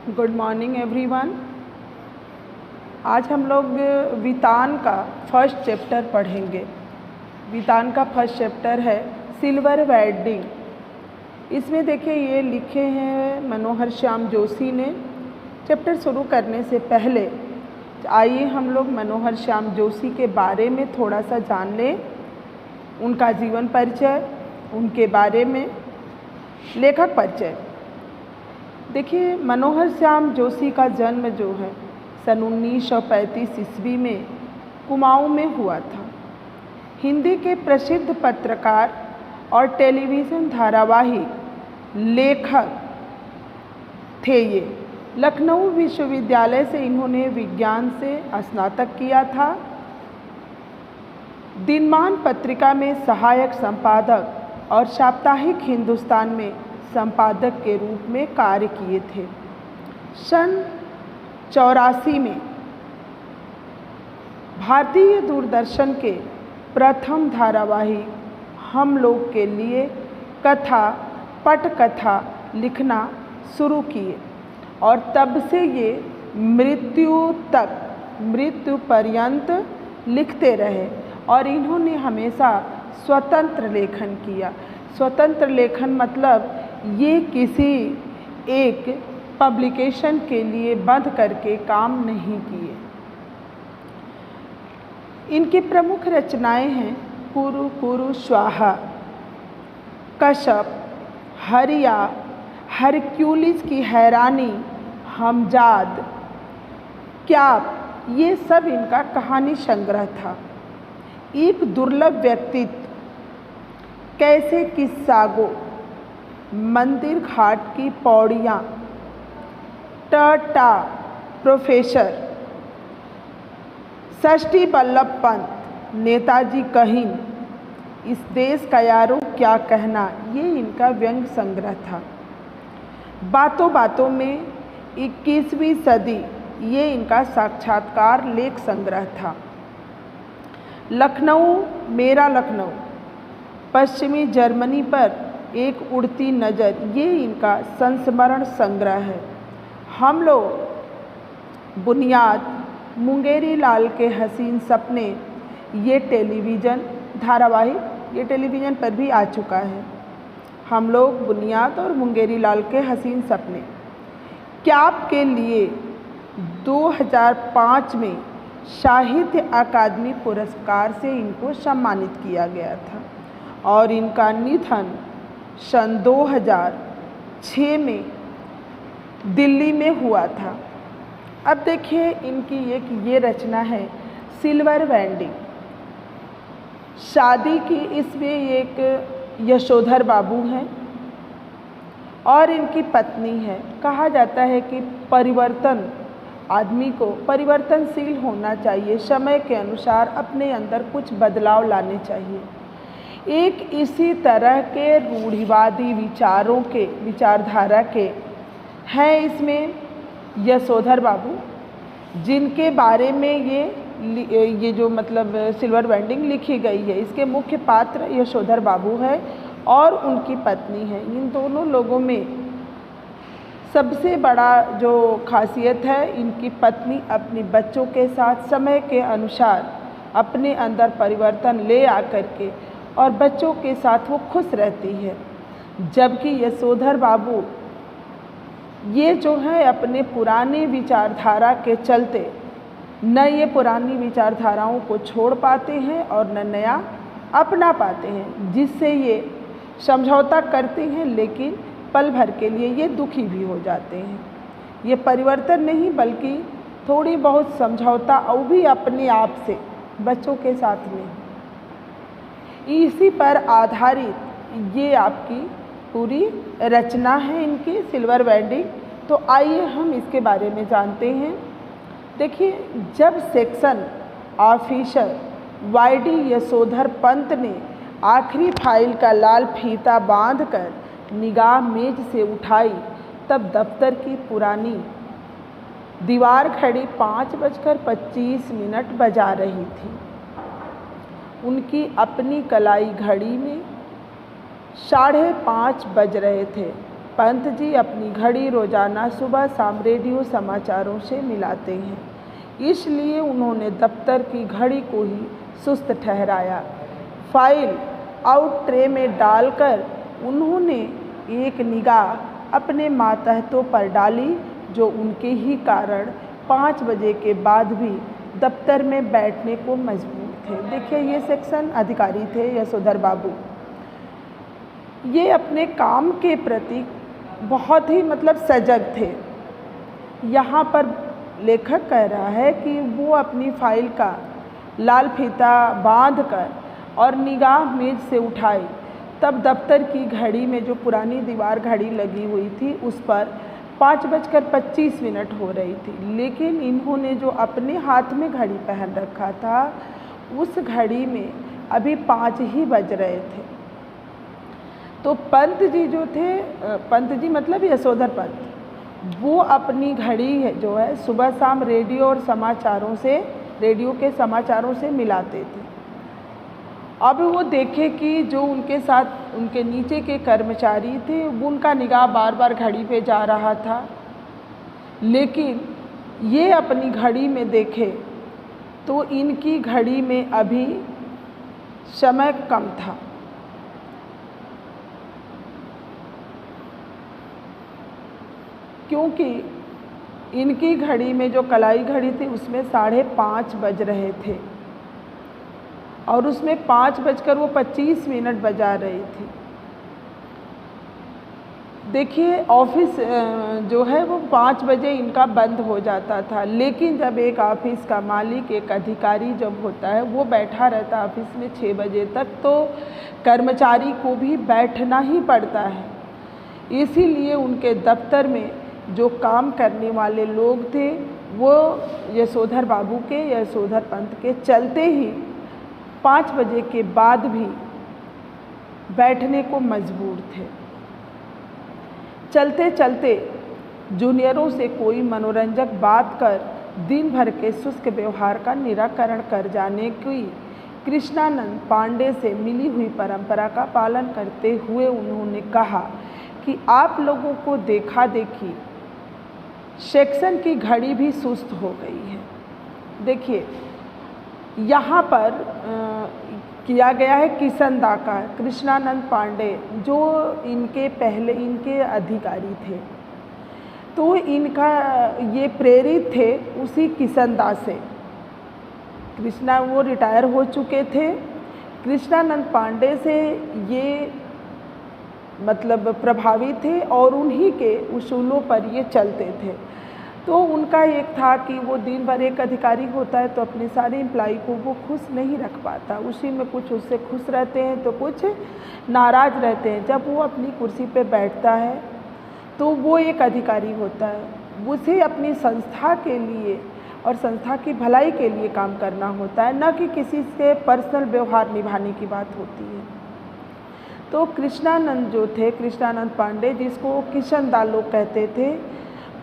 Good morning everyone. आज हम लोग वितान का फर्स्ट चैप्टर पढ़ेंगे। वितान का फर्स्ट चैप्टर है सिल्वर वेडिंग। इसमें देखिए ये लिखे हैं मनोहर श्याम जोशी ने। चैप्टर शुरू करने से पहले आइए हम लोग मनोहर श्याम जोशी के बारे में थोड़ा सा जान लें, उनका जीवन परिचय, उनके बारे में लेखक परिचय। देखिए मनोहर श्याम जोशी का जन्म जो है सन 1935 ईस्वी में कुमाऊं में हुआ था। हिंदी के प्रसिद्ध पत्रकार और टेलीविज़न धारावाहिक लेखक थे ये। लखनऊ विश्वविद्यालय से इन्होंने विज्ञान से स्नातक किया था। दिनमान पत्रिका में सहायक संपादक और साप्ताहिक हिंदुस्तान में संपादक के रूप में कार्य किए थे। सन 84 में भारतीय दूरदर्शन के प्रथम धारावाहिक हम लोग के लिए कथा पटकथा लिखना शुरू किए और तब से ये मृत्यु पर्यंत लिखते रहे और इन्होंने हमेशा स्वतंत्र लेखन किया। स्वतंत्र लेखन मतलब ये किसी एक पब्लिकेशन के लिए बंद करके काम नहीं किए। इनकी प्रमुख रचनाएं हैं कुरु कुरु स्वाहा, कश्यप, हरिया, हरक्यूलिस की हैरानी, हमजाद, क्याप, ये सब इनका कहानी संग्रह था। एक दुर्लभ व्यक्तित्व, कैसे किस्सागो, मंदिर घाट की पौड़ियाँ, टटा, प्रोफेसर, षष्ठी बल्लभ पंत, नेताजी कहीन, इस देश का यारो क्या कहना, ये इनका व्यंग संग्रह था। बातों बातों में 21वीं सदी, ये इनका साक्षात्कार लेख संग्रह था। लखनऊ मेरा लखनऊ, पश्चिमी जर्मनी पर एक उड़ती नज़र, ये इनका संस्मरण संग्रह है। हम लोग, बुनियाद, मुंगेरी लाल के हसीन सपने, ये टेलीविज़न धारावाहिक, ये टेलीविज़न पर भी आ चुका है। हम लोग, बुनियाद और मुंगेरी लाल के हसीन सपने। क्याप के लिए 2005 में साहित्य अकादमी पुरस्कार से इनको सम्मानित किया गया था और इनका निधन सन 2006 में दिल्ली में हुआ था। अब देखिए इनकी एक ये रचना है सिल्वर वेडिंग। शादी की इसमें एक यशोधर बाबू हैं और इनकी पत्नी है। कहा जाता है कि परिवर्तन, आदमी को परिवर्तनशील होना चाहिए, समय के अनुसार अपने अंदर कुछ बदलाव लाने चाहिए। एक इसी तरह के रूढ़िवादी विचारधारा के हैं इसमें यशोधर बाबू, जिनके बारे में ये जो मतलब सिल्वर वेडिंग लिखी गई है। इसके मुख्य पात्र यशोधर बाबू है और उनकी पत्नी है। इन दोनों लोगों में सबसे बड़ा जो खासियत है, इनकी पत्नी अपने बच्चों के साथ समय के अनुसार अपने अंदर परिवर्तन ले आकर के और बच्चों के साथ वो खुश रहती है, जबकि यशोधर बाबू ये जो है अपने पुरानी विचारधारा के चलते न ये पुरानी विचारधाराओं को छोड़ पाते हैं और न नया अपना पाते हैं, जिससे ये समझौता करते हैं लेकिन पल भर के लिए ये दुखी भी हो जाते हैं। ये परिवर्तन नहीं बल्कि थोड़ी बहुत समझौता, और भी अपने आप से, बच्चों के साथ में। इसी पर आधारित ये आपकी पूरी रचना है इनकी सिल्वर वेडिंग। तो आइए हम इसके बारे में जानते हैं। देखिए, जब सेक्शन ऑफिसर वाईडी यशोधर पंत ने आखिरी फाइल का लाल फीता बांधकर निगाह मेज से उठाई, तब दफ्तर की पुरानी दीवार घड़ी 5:25 बजा रही थी। उनकी अपनी कलाई घड़ी में 5:30 बज रहे थे। पंत जी अपनी घड़ी रोज़ाना सुबह शाम रेडियो समाचारों से मिलाते हैं, इसलिए उन्होंने दफ्तर की घड़ी को ही सुस्त ठहराया। फाइल आउट ट्रे में डालकर उन्होंने एक निगाह अपने मातहतों पर डाली, जो उनके ही कारण 5 बजे के बाद भी दफ्तर में बैठने को मजबूर थे। देखिए, ये सेक्शन अधिकारी थे यशोधर बाबू। ये अपने काम के प्रति बहुत ही सजग थे। यहाँ पर लेखक कह रहा है कि वो अपनी फाइल का लाल फीता बांधकर और निगाह मेज से उठाई, तब दफ्तर की घड़ी में जो पुरानी दीवार घड़ी लगी हुई थी उस पर 5:25 हो रही थी, लेकिन इन्होंने जो अपने हाथ में घड़ी पहन रखा था उस घड़ी में अभी 5 ही बज रहे थे। तो पंत जी जो थे, पंत जी मतलब यशोधर पंत, वो अपनी घड़ी जो है सुबह शाम रेडियो के समाचारों से मिलाते थे। अब वो देखे कि जो उनके साथ उनके नीचे के कर्मचारी थे वो उनका निगाह बार बार घड़ी पे जा रहा था, लेकिन ये अपनी घड़ी में देखे तो इनकी घड़ी में अभी समय कम था। क्योंकि इनकी घड़ी में जो कलाई घड़ी थी उसमें 5:30 बज रहे थे और उसमें 5:25 बजा रही थी। देखिए, ऑफिस जो है वो 5 बजे इनका बंद हो जाता था, लेकिन जब एक ऑफिस का मालिक, एक अधिकारी जब होता है वो बैठा रहता ऑफिस में 6 बजे तक, तो कर्मचारी को भी बैठना ही पड़ता है। इसीलिए उनके दफ्तर में जो काम करने वाले लोग थे वो यशोधर बाबू के, यशोधर पंत के चलते ही 5 बजे के बाद भी बैठने को मजबूर थे। चलते चलते जूनियरों से कोई मनोरंजक बात कर दिन भर के शुष्क व्यवहार का निराकरण कर जाने की कृष्णानंद पांडे से मिली हुई परंपरा का पालन करते हुए उन्होंने कहा कि आप लोगों को देखा देखी सेक्शन की घड़ी भी सुस्त हो गई है। देखिए, यहाँ पर किया गया है किशन दा का, कृष्णानंद पांडे जो इनके अधिकारी थे, तो इनका ये प्रेरित थे उसी किशन दा से। वो रिटायर हो चुके थे। कृष्णानंद पांडे से ये प्रभावित थे और उन्हीं के उसूलों पर ये चलते थे। तो उनका एक था कि वो दिन भर, एक अधिकारी होता है तो अपने सारे एम्प्लॉई को वो खुश नहीं रख पाता, उसी में कुछ उससे खुश रहते हैं तो कुछ नाराज़ रहते हैं। जब वो अपनी कुर्सी पे बैठता है तो वो एक अधिकारी होता है, उसे अपनी संस्था के लिए और संस्था की भलाई के लिए काम करना होता है, न कि किसी से पर्सनल व्यवहार निभाने की बात होती है। तो कृष्णानंद जो थे, कृष्णानंद पांडे, जिसको किशन दा लोग कहते थे,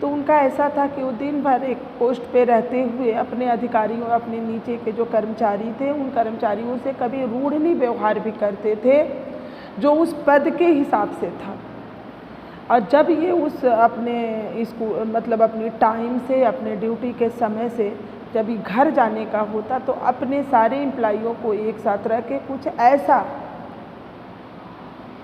तो उनका ऐसा था कि वो दिन भर एक पोस्ट पे रहते हुए अपने अधिकारियों, अपने नीचे के जो कर्मचारी थे उन कर्मचारियों से कभी रूढ़नी व्यवहार भी करते थे जो उस पद के हिसाब से था। और जब ये उस अपनी टाइम से, अपने ड्यूटी के समय से जब ये घर जाने का होता तो अपने सारे एम्प्लॉइयों को एक साथ रख के कुछ ऐसा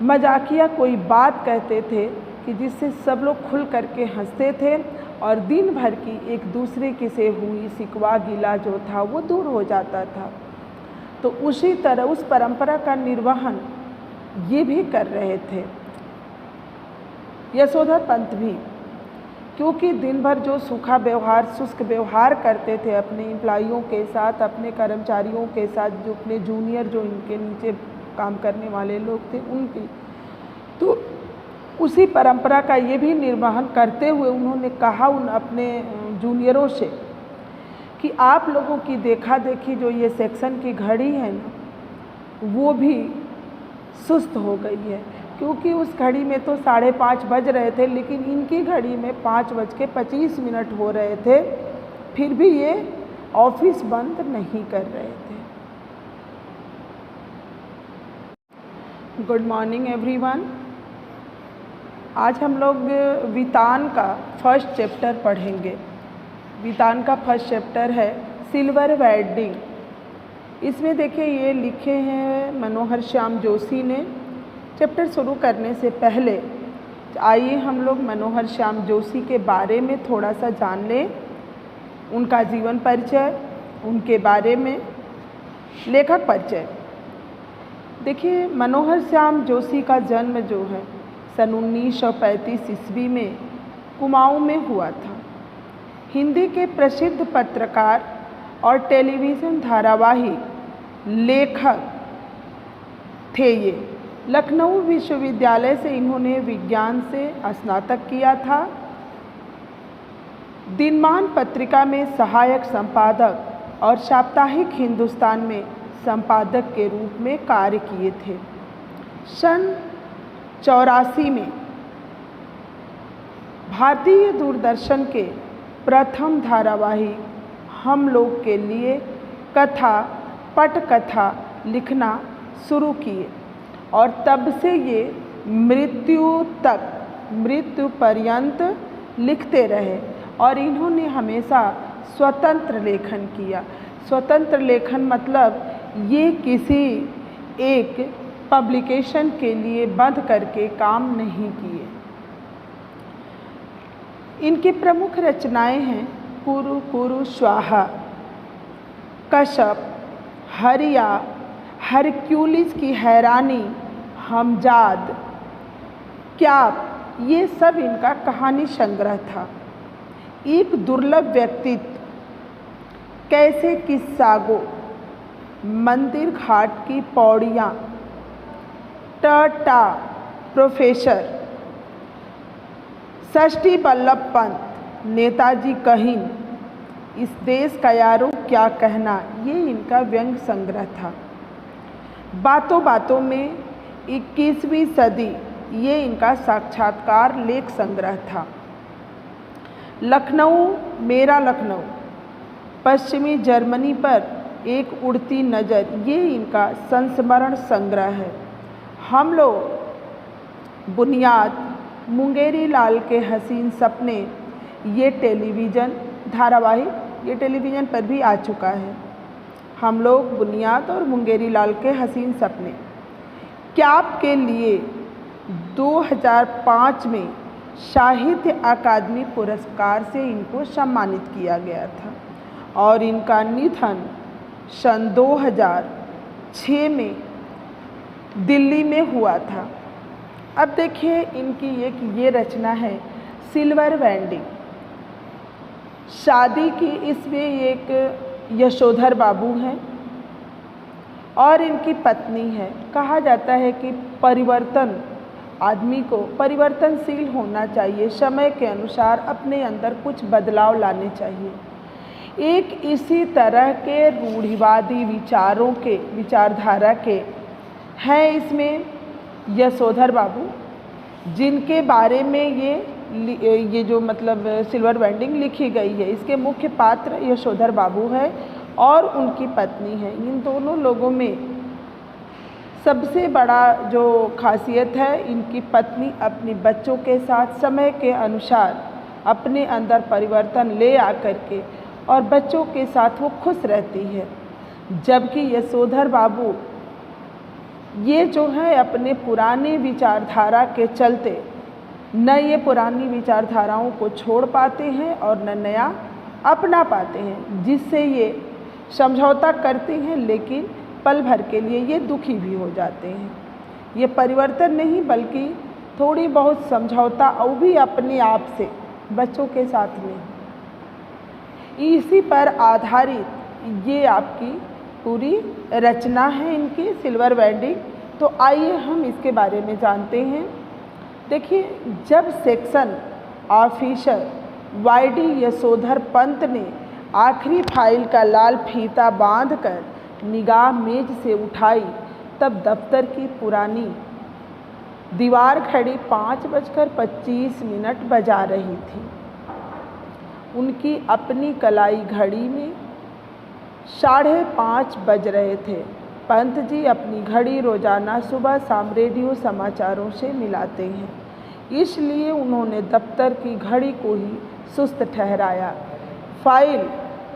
मजाकिया कोई बात कहते थे कि जिससे सब लोग खुल करके हंसते थे और दिन भर की एक दूसरे की से हुई शिकवा गिला जो था वो दूर हो जाता था। तो उसी तरह उस परंपरा का निर्वहन ये भी कर रहे थे यशोधर पंत भी, क्योंकि दिन भर जो सूखा व्यवहार, शुष्क व्यवहार करते थे अपने एम्प्लॉइयों के साथ, अपने कर्मचारियों के साथ, जो अपने जूनियर, जो इनके नीचे काम करने वाले लोग थे उनकी, तो उसी परंपरा का ये भी निर्वहन करते हुए उन्होंने कहा उन अपने जूनियरों से कि आप लोगों की देखा देखी जो ये सेक्शन की घड़ी है ना, वो भी सुस्त हो गई है। क्योंकि उस घड़ी में तो 5:30 बज रहे थे, लेकिन इनकी घड़ी में 5:25 हो रहे थे, फिर भी ये ऑफिस बंद नहीं कर रहे थे। Good morning everyone. आज हम लोग वितान का फर्स्ट चैप्टर पढ़ेंगे। वितान का फर्स्ट चैप्टर है सिल्वर वेडिंग। इसमें देखिए ये लिखे हैं मनोहर श्याम जोशी ने। चैप्टर शुरू करने से पहले आइए हम लोग मनोहर श्याम जोशी के बारे में थोड़ा सा जान लें, उनका जीवन परिचय, उनके बारे में लेखक परिचय। देखिए मनोहर श्याम जोशी का जन्म जो है सन 1935 ईस्वी में कुमाऊं में हुआ था। हिंदी के प्रसिद्ध पत्रकार और टेलीविज़न धारावाहिक लेखक थे ये। लखनऊ विश्वविद्यालय से इन्होंने विज्ञान से स्नातक किया था। दिनमान पत्रिका में सहायक संपादक और साप्ताहिक हिंदुस्तान में संपादक के रूप में कार्य किए थे। सन 84 में भारतीय दूरदर्शन के प्रथम धारावाहिक हम लोग के लिए कथा पटकथा लिखना शुरू किए और तब से ये मृत्यु पर्यंत लिखते रहे और इन्होंने हमेशा स्वतंत्र लेखन किया। स्वतंत्र लेखन मतलब ये किसी एक पब्लिकेशन के लिए बंद करके काम नहीं किए। इनकी प्रमुख रचनाएं हैं कुरु कुरु स्वाहा, कश्यप, हरिया, हरक्यूलिस की हैरानी, हमजाद, क्याप, ये सब इनका कहानी संग्रह था। एक दुर्लभ व्यक्तित्व, कैसे किस्सागो, मंदिर घाट की पौड़ियाँ, टटा प्रोफेसर, षष्ठी बल्लभ पंत, नेताजी कहीन, इस देश का यारो क्या कहना, ये इनका व्यंग संग्रह था। बातों बातों में 21वीं सदी, ये इनका साक्षात्कार लेख संग्रह था। लखनऊ मेरा लखनऊ, पश्चिमी जर्मनी पर एक उड़ती नज़र, ये इनका संस्मरण संग्रह है। हम लोग बुनियाद, मुंगेरी लाल के हसीन सपने, ये टेलीविज़न धारावाहिक ये टेलीविज़न पर भी आ चुका है। हम लोग बुनियाद और मुंगेरी लाल के हसीन सपने। क्याप के लिए 2005 में साहित्य अकादमी पुरस्कार से इनको सम्मानित किया गया था और इनका निधन सन 2006 में दिल्ली में हुआ था। अब देखिए इनकी एक ये रचना है सिल्वर वेडिंग। शादी की इसमें एक यशोधर बाबू हैं और इनकी पत्नी है। कहा जाता है कि परिवर्तन, आदमी को परिवर्तनशील होना चाहिए, समय के अनुसार अपने अंदर कुछ बदलाव लाने चाहिए। एक इसी तरह के रूढ़िवादी विचारधारा के हैं इसमें यशोधर बाबू, जिनके बारे में ये जो मतलब सिल्वर वेडिंग लिखी गई है। इसके मुख्य पात्र यशोधर बाबू है और उनकी पत्नी है। इन दोनों लोगों में सबसे बड़ा जो खासियत है, इनकी पत्नी अपने बच्चों के साथ समय के अनुसार अपने अंदर परिवर्तन ले आकर के और बच्चों के साथ वो खुश रहती है, जबकि यशोधर बाबू ये जो है अपने पुराने विचारधारा के चलते न ये पुरानी विचारधाराओं को छोड़ पाते हैं और न नया अपना पाते हैं, जिससे ये समझौता करते हैं लेकिन पल भर के लिए ये दुखी भी हो जाते हैं। ये परिवर्तन नहीं बल्कि थोड़ी बहुत समझौता, और भी अपने आप से, बच्चों के साथ में। इसी पर आधारित ये आपकी पूरी रचना है इनकी सिल्वर वेडिंग। तो आइए हम इसके बारे में जानते हैं। देखिए, जब सेक्शन ऑफिसर वाईडी यशोधर पंत ने आखिरी फाइल का लाल फीता बांधकर निगाह मेज से उठाई, तब दफ्तर की पुरानी दीवार घड़ी 5:25 बजा रही थी। उनकी अपनी कलाई घड़ी में 5:30 बज रहे थे। पंत जी अपनी घड़ी रोज़ाना सुबह शाम रेडियो समाचारों से मिलाते हैं। इसलिए उन्होंने दफ्तर की घड़ी को ही सुस्त ठहराया। फाइल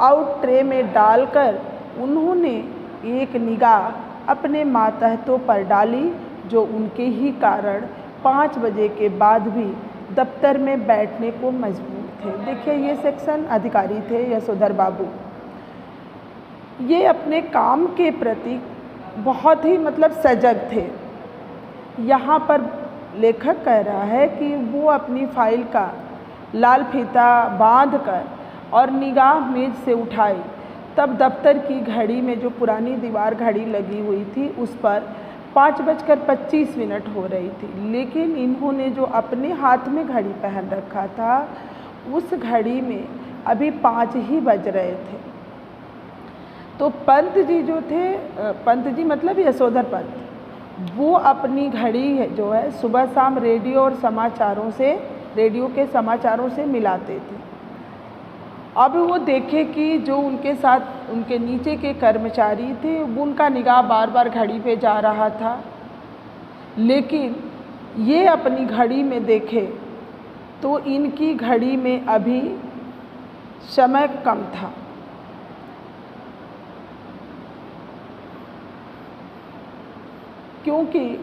आउट ट्रे में डालकर उन्होंने एक निगाह अपने मातहतों पर डाली, जो उनके ही कारण 5 बजे के बाद भी दफ्तर में बैठने को मजबूर थे। देखिए, ये सेक्शन अधिकारी थे यशोधर बाबू। ये अपने काम के प्रति बहुत ही सजग थे। यहाँ पर लेखक कह रहा है कि वो अपनी फाइल का लाल फीता बांधकर और निगाह मेज से उठाई, तब दफ्तर की घड़ी में जो पुरानी दीवार घड़ी लगी हुई थी उस पर 5:25 हो रही थी। लेकिन इन्होंने जो अपने हाथ में घड़ी पहन रखा था उस घड़ी में अभी 5 ही बज रहे थे। तो पंत जी जो थे, पंत जी मतलब यशोधर पंत, वो अपनी घड़ी जो है सुबह शाम रेडियो के समाचारों से मिलाते थे। अब वो देखे कि जो उनके साथ उनके नीचे के कर्मचारी थे वो उनका निगाह बार बार घड़ी पे जा रहा था, लेकिन ये अपनी घड़ी में देखे तो इनकी घड़ी में अभी समय कम था। क्योंकि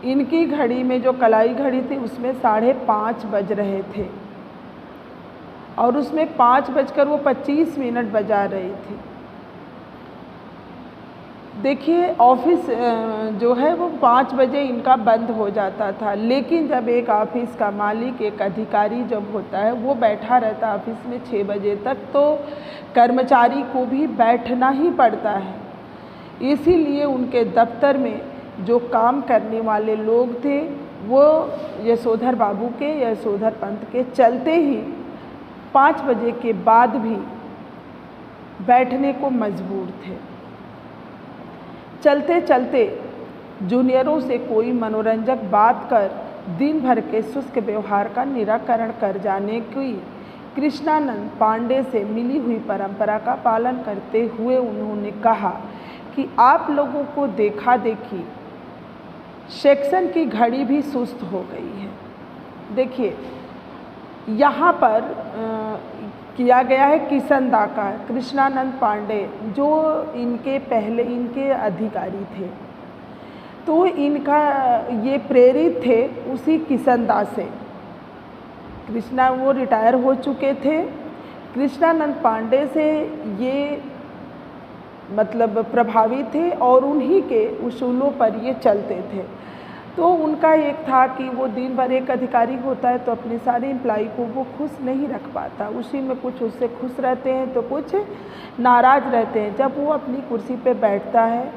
इनकी घड़ी में जो कलाई घड़ी थी उसमें 5:30 बज रहे थे और उसमें 5:25 बजा रही थी। देखिए, ऑफिस जो है वो 5 बजे इनका बंद हो जाता था, लेकिन जब एक ऑफिस का मालिक, एक अधिकारी जब होता है वो बैठा रहता ऑफिस में 6 बजे तक, तो कर्मचारी को भी बैठना ही पड़ता है। इसीलिए उनके दफ्तर में जो काम करने वाले लोग थे वो यशोधर बाबू के, यशोधर पंत के चलते ही 5 बजे के बाद भी बैठने को मजबूर थे। चलते चलते जूनियरों से कोई मनोरंजक बात कर दिन भर के शुष्क व्यवहार का निराकरण कर जाने की कृष्णानंद पांडे से मिली हुई परंपरा का पालन करते हुए उन्होंने कहा कि आप लोगों को देखा देखी सेक्शन की घड़ी भी सुस्त हो गई है। देखिए, यहाँ पर किया गया है किशन दा का, कृष्णानंद पांडे जो इनके अधिकारी थे, तो इनका ये प्रेरित थे उसी किशन दा से। वो रिटायर हो चुके थे। कृष्णानंद पांडे से ये प्रभावित थे और उन्हीं के उसूलों पर ये चलते थे। तो उनका एक था कि वो दिन भर, एक अधिकारी होता है तो अपने सारे एम्प्लॉई को वो खुश नहीं रख पाता, उसी में कुछ उससे खुश रहते हैं तो कुछ नाराज़ रहते हैं। जब वो अपनी कुर्सी पे बैठता है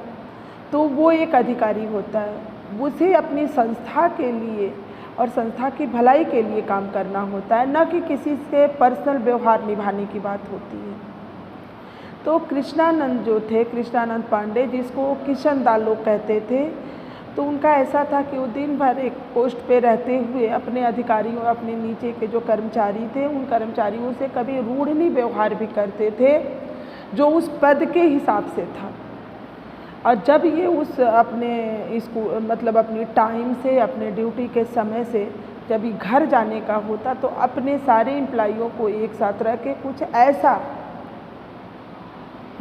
तो वो एक अधिकारी होता है, उसे अपनी संस्था के लिए और संस्था की भलाई के लिए काम करना होता है, न कि किसी से पर्सनल व्यवहार निभाने की बात होती है। तो कृष्णानंद जो थे, कृष्णानंद पांडे, जिसको किशन दा लोग कहते थे, तो उनका ऐसा था कि वो दिन भर एक पोस्ट पे रहते हुए अपने अधिकारियों, अपने नीचे के जो कर्मचारी थे उन कर्मचारियों से कभी रूढ़ नहीं व्यवहार भी करते थे जो उस पद के हिसाब से था। और जब ये उस अपनी टाइम से, अपने ड्यूटी के समय से जब ये घर जाने का होता तो अपने सारे एम्प्लॉइयों को एक साथ रख के कुछ ऐसा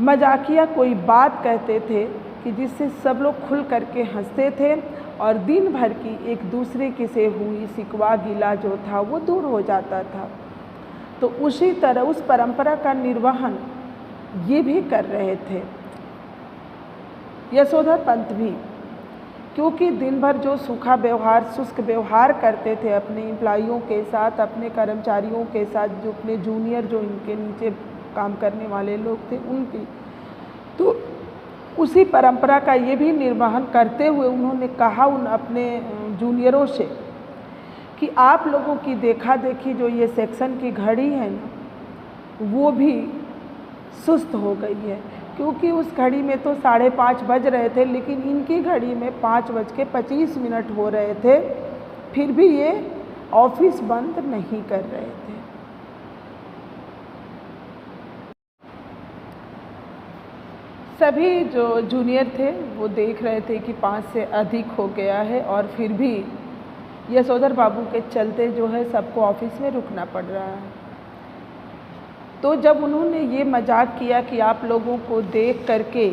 मजाकिया कोई बात कहते थे कि जिससे सब लोग खुल करके हंसते थे और दिन भर की एक दूसरे की से हुई शिकवा गिला जो था वो दूर हो जाता था। तो उसी तरह उस परंपरा का निर्वहन ये भी कर रहे थे यशोधर पंत भी, क्योंकि दिन भर जो सूखा व्यवहार, शुष्क व्यवहार करते थे अपने एम्प्लॉइयों के साथ, अपने कर्मचारियों के साथ, जो अपने जूनियर, जो इनके नीचे काम करने वाले लोग थे उनकी, तो उसी परंपरा का ये भी निर्वहन करते हुए उन्होंने कहा उन अपने जूनियरों से कि आप लोगों की देखा देखी जो ये सेक्शन की घड़ी है ना, वो भी सुस्त हो गई है। क्योंकि उस घड़ी में तो 5:30 बज रहे थे, लेकिन इनकी घड़ी में 5:25 हो रहे थे, फिर भी ये ऑफिस बंद नहीं कर रहे थे। सभी जो जूनियर थे वो देख रहे थे कि 5 से अधिक हो गया है और फिर भी यशोधर बाबू के चलते जो है सबको ऑफिस में रुकना पड़ रहा है। तो जब उन्होंने ये मजाक किया कि आप लोगों को देख करके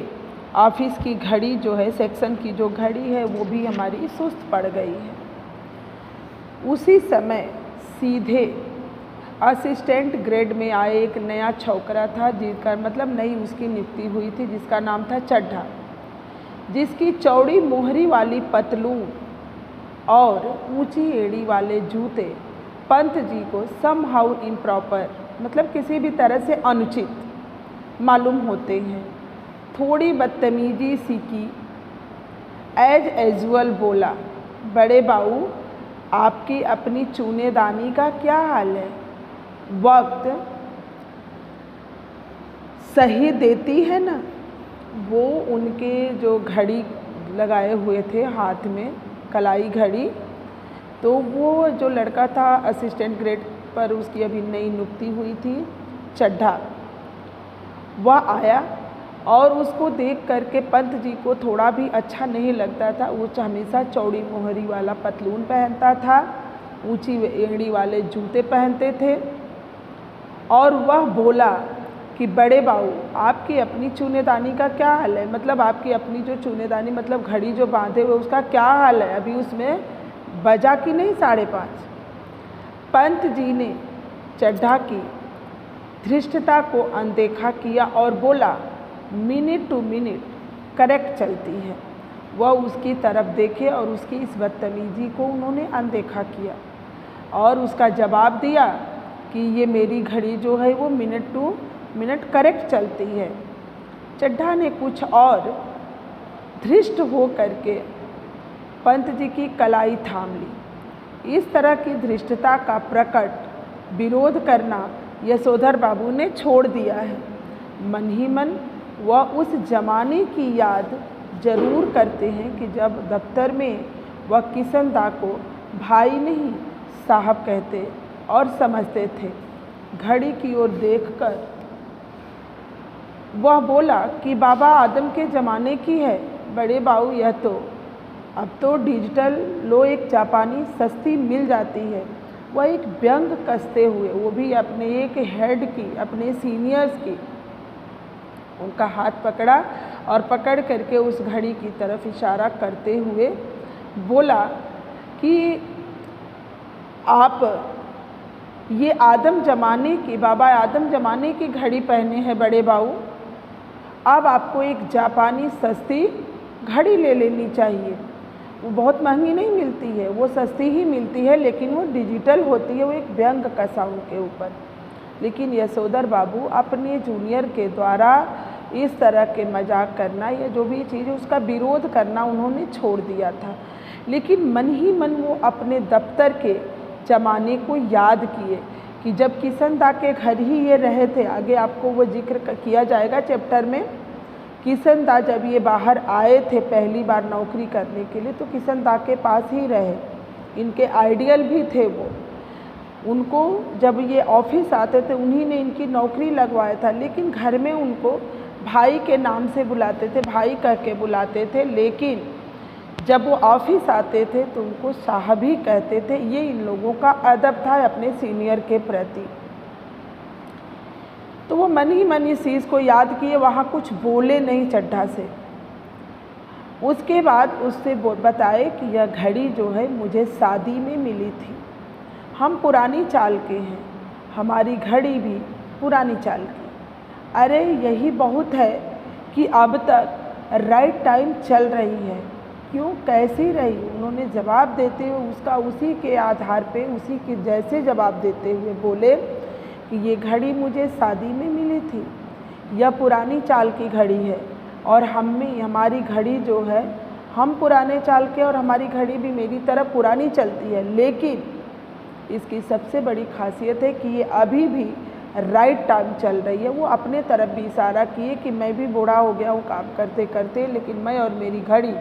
ऑफिस की घड़ी जो है, सेक्शन की जो घड़ी है वो भी हमारी सुस्त पड़ गई है, उसी समय सीधे असिस्टेंट ग्रेड में आए एक नया छोकरा था, जिसका मतलब नई उसकी नियुक्ति हुई थी, जिसका नाम था चड्ढा, जिसकी चौड़ी मोहरी वाली पतलून और ऊंची एड़ी वाले जूते पंत जी को समहाउ इम्प्रॉपर, मतलब किसी भी तरह से अनुचित मालूम होते हैं। थोड़ी बदतमीजी सी की, एज एजुअल बोला, बड़े बाऊ आपकी अपनी चूनेदानी का क्या हाल है? वक्त सही देती है ना? वो उनके जो घड़ी लगाए हुए थे हाथ में, कलाई घड़ी, तो वो जो लड़का था असिस्टेंट ग्रेड पर, उसकी अभी नई नियुक्ति हुई थी, चड्ढा, वह आया और उसको देख करके पंत जी को थोड़ा भी अच्छा नहीं लगता था। वो हमेशा चौड़ी मोहरी वाला पतलून पहनता था, ऊंची एड़ी वाले जूते पहनते थे, और वह बोला कि बड़े बाऊ आपकी अपनी चूनेदानी का क्या हाल है? मतलब आपकी अपनी जो चूनेदानी, मतलब घड़ी जो बांधे हुए, उसका क्या हाल है? अभी उसमें बजा कि नहीं 5:30? पंत जी ने चड्ढा की धृष्टता को अनदेखा किया और बोला, मिनट टू मिनट करेक्ट चलती है। वह उसकी तरफ देखे और उसकी इस बदतमीजी को उन्होंने अनदेखा किया और उसका जवाब दिया कि ये मेरी घड़ी जो है वो मिनट टू मिनट करेक्ट चलती है। चड्ढा ने कुछ और धृष्ट हो करके पंत जी की कलाई थाम ली। इस तरह की धृष्टता का प्रकट विरोध करना यशोधर बाबू ने छोड़ दिया है। मन ही मन वह उस जमाने की याद जरूर करते हैं कि जब दफ्तर में वह किशन दा को भाई नहीं साहब कहते और समझते थे। घड़ी की ओर देखकर वह बोला कि बाबा आदम के ज़माने की है। बड़े बाऊ यह तो अब तो डिजिटल लो एक जापानी सस्ती मिल जाती है। वह एक व्यंग कसते हुए, वो भी अपने एक हेड की, अपने सीनियर्स की, उनका हाथ पकड़ा और पकड़ करके उस घड़ी की तरफ इशारा करते हुए बोला कि आप ये आदम ज़माने की, बाबा आदम ज़माने की घड़ी पहने हैं बड़े बाऊ। अब आपको एक जापानी सस्ती घड़ी ले लेनी चाहिए। वो बहुत महंगी नहीं मिलती है, वो सस्ती ही मिलती है, लेकिन वो डिजिटल होती है। वो एक व्यंग कसा उनके ऊपर। लेकिन यशोधर बाबू अपने जूनियर के द्वारा इस तरह के मजाक करना या जो भी चीज़ है उसका विरोध करना उन्होंने छोड़ दिया था। लेकिन मन ही मन वो अपने दफ्तर के ज़माने को याद किए कि जब किशन दा के घर ही ये रहे थे। आगे आपको वो जिक्र किया जाएगा चैप्टर में। किशन दा जब ये बाहर आए थे पहली बार नौकरी करने के लिए, तो किशन दा के पास ही रहे। इनके आइडियल भी थे वो। उनको जब ये ऑफिस आते थे उन्हीं ने इनकी नौकरी लगवाया था। लेकिन घर में उनको भाई के नाम से बुलाते थे, भाई कह के बुलाते थे। लेकिन जब वो ऑफिस आते थे तो उनको साहब ही कहते थे। ये इन लोगों का अदब था अपने सीनियर के प्रति। तो वो मन ही मन इस चीज़ को याद किए, वहाँ कुछ बोले नहीं चड्ढा से। उसके बाद उससे बताए कि यह घड़ी जो है मुझे शादी में मिली थी। हम पुरानी चाल के हैं, हमारी घड़ी भी पुरानी चाल की। अरे यही बहुत है कि अब तक राइट टाइम चल रही है। क्यों, कैसी रही? उन्होंने जवाब देते हुए उसका उसी के आधार पे, उसी के जैसे जवाब देते हुए बोले कि ये घड़ी मुझे शादी में मिली थी। यह पुरानी चाल की घड़ी है और हमारी घड़ी जो है, हम पुराने चाल के और हमारी घड़ी भी मेरी तरह पुरानी चलती है। लेकिन इसकी सबसे बड़ी खासियत है कि ये अभी भी राइट टाइम चल रही है। वो अपने तरफ भी इशारा किए कि मैं भी बूढ़ा हो गया हूँ काम करते करते, लेकिन मैं और मेरी घड़ी,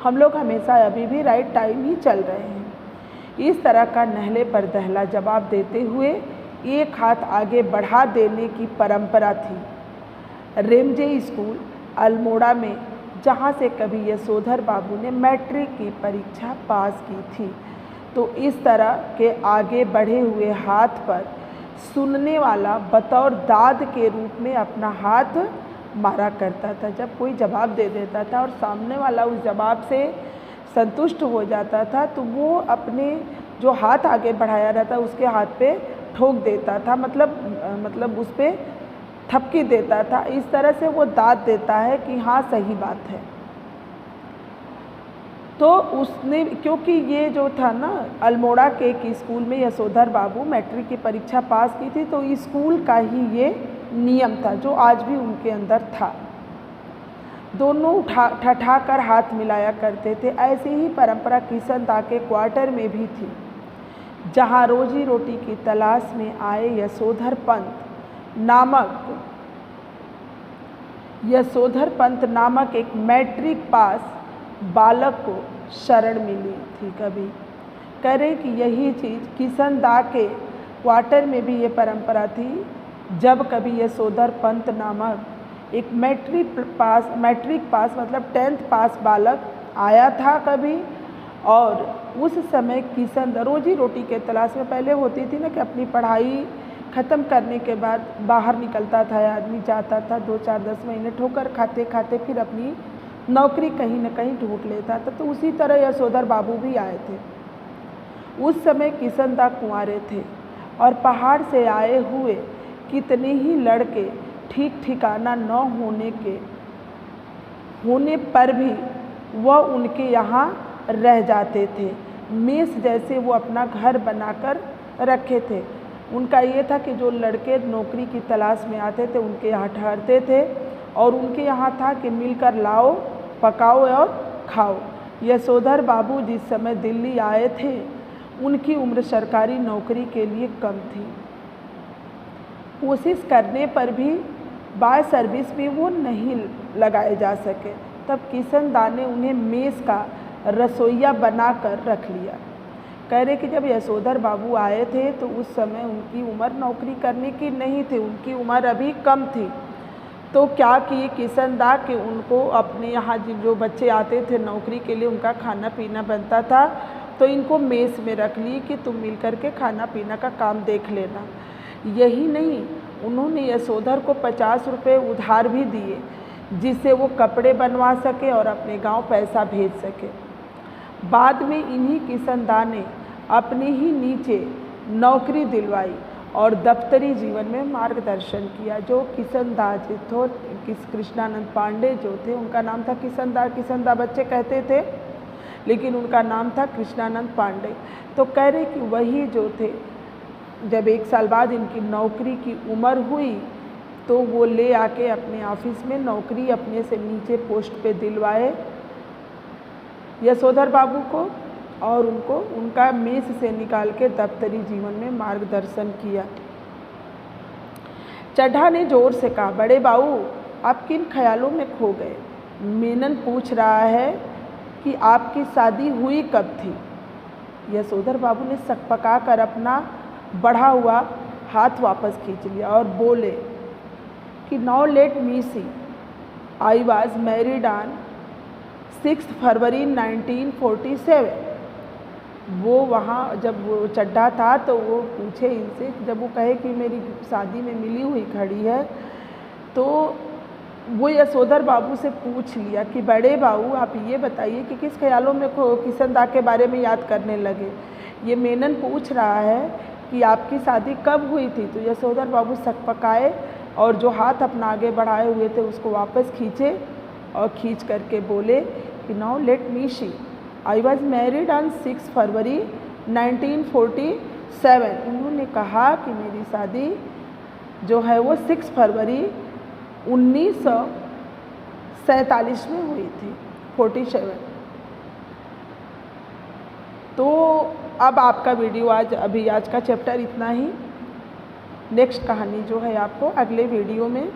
हम लोग हमेशा अभी भी राइट टाइम ही चल रहे हैं। इस तरह का नहले पर दहला जवाब देते हुए एक हाथ आगे बढ़ा देने की परंपरा थी। रेमजे स्कूल अल्मोड़ा में, जहाँ से कभी यशोधर बाबू ने मैट्रिक की परीक्षा पास की थी। तो इस तरह के आगे बढ़े हुए हाथ पर सुनने वाला बतौर दाद के रूप में अपना हाथ मारा करता था। जब कोई जवाब दे देता था और सामने वाला उस जवाब से संतुष्ट हो जाता था तो वो अपने जो हाथ आगे बढ़ाया रहता उसके हाथ पे ठोक देता था, मतलब उस पर थपकी देता था। इस तरह से वो दाद देता है कि हाँ सही बात है। तो उसने, क्योंकि ये जो था ना, अल्मोड़ा के एक स्कूल में यशोधर बाबू मैट्रिक की परीक्षा पास की थी, तो स्कूल का ही ये नियम था जो आज भी उनके अंदर था। दोनों ठठा कर हाथ मिलाया करते थे। ऐसी ही परंपरा किशन दा के क्वार्टर में भी थी, जहाँ रोजी रोटी की तलाश में आए यशोधर पंत नामक एक मैट्रिक पास बालक को शरण मिली थी। कभी कह रहे कि यही चीज़ किशन दा के क्वार्टर में भी ये परंपरा थी। जब कभी यशोधर पंत नामक एक मैट्रिक पास मतलब 10th पास बालक आया था कभी, और उस समय किशन दा रोजी रोटी के तलाश में पहले होती थी ना कि अपनी पढ़ाई ख़त्म करने के बाद बाहर निकलता था आदमी, जाता था 2-4-10 महीने ठोकर खाते खाते फिर अपनी नौकरी कहीं न कहीं ढूंढ लेता था। तो उसी तरह यशोधर बाबू भी आए थे। उस समय किशन दा कुंवारे थे और पहाड़ से आए हुए कितने ही लड़के ठीक ठिकाना न होने पर भी वह उनके यहाँ रह जाते थे। मेस जैसे वो अपना घर बनाकर रखे थे। उनका ये था कि जो लड़के नौकरी की तलाश में आते थे उनके यहाँ ठहरते थे, और उनके यहाँ था कि मिलकर लाओ, पकाओ और खाओ। यशोधर बाबू जिस समय दिल्ली आए थे उनकी उम्र सरकारी नौकरी के लिए कम थी। कोशिश करने पर भी बाय सर्विस में वो नहीं लगाए जा सके। तब किशन दा ने उन्हें मेस का रसोइया बनाकर रख लिया। कह रहे कि जब यशोधर बाबू आए थे तो उस समय उनकी उम्र नौकरी करने की नहीं थी, उनकी उम्र अभी कम थी। तो क्या किए किशन दा कि उनको अपने यहाँ जो बच्चे आते थे नौकरी के लिए उनका खाना पीना बनता था, तो इनको मेस में रख ली कि तुम मिलकर के खाना पीना का काम देख लेना। यही नहीं, उन्होंने यशोधर को 50 रुपये उधार भी दिए जिससे वो कपड़े बनवा सके और अपने गांव पैसा भेज सके। बाद में इन्हीं किशन दा ने अपने ही नीचे नौकरी दिलवाई और दफ्तरी जीवन में मार्गदर्शन किया। जो किशन दा जी थे, कृष्णानंद पांडे जो थे, उनका नाम था किशन दा बच्चे कहते थे, लेकिन उनका नाम था कृष्णानंद पांडे। तो कह रहे कि वही जो थे, जब 1 साल बाद इनकी नौकरी की उम्र हुई तो वो ले आके अपने ऑफिस में नौकरी अपने से नीचे पोस्ट पे दिलवाए यशोधर बाबू को, और उनको उनका मेस से निकाल के दफ्तरी जीवन में मार्गदर्शन किया। चड्ढा ने जोर से कहा, बड़े बाबू आप किन ख्यालों में खो गए? मेनन पूछ रहा है कि आपकी शादी हुई कब थी? यशोधर बाबू ने सकपका कर अपना बढ़ा हुआ हाथ वापस खींच लिया और बोले कि now let me see, I was married on 6 February 1947। वो वहाँ जब वो चड्ढा था तो वो पूछे इनसे, जब वो कहे कि मेरी शादी में मिली हुई खड़ी है, तो वो यशोधर बाबू से पूछ लिया कि बड़े बाबू आप ये बताइए कि किस ख्यालों में किशन दा के बारे में याद करने लगे। ये मेनन पूछ रहा है कि आपकी शादी कब हुई थी? तो यशोधर बाबू सकपकाए और जो हाथ अपना आगे बढ़ाए हुए थे उसको वापस खींचे और खींच करके बोले कि now let me see, I was married on 6 February 1947। उन्होंने कहा कि मेरी शादी जो है वो 6 फरवरी 1947 में हुई थी, 47। तो अब आपका वीडियो आज का चैप्टर इतना ही। नेक्स्ट कहानी जो है आपको अगले वीडियो में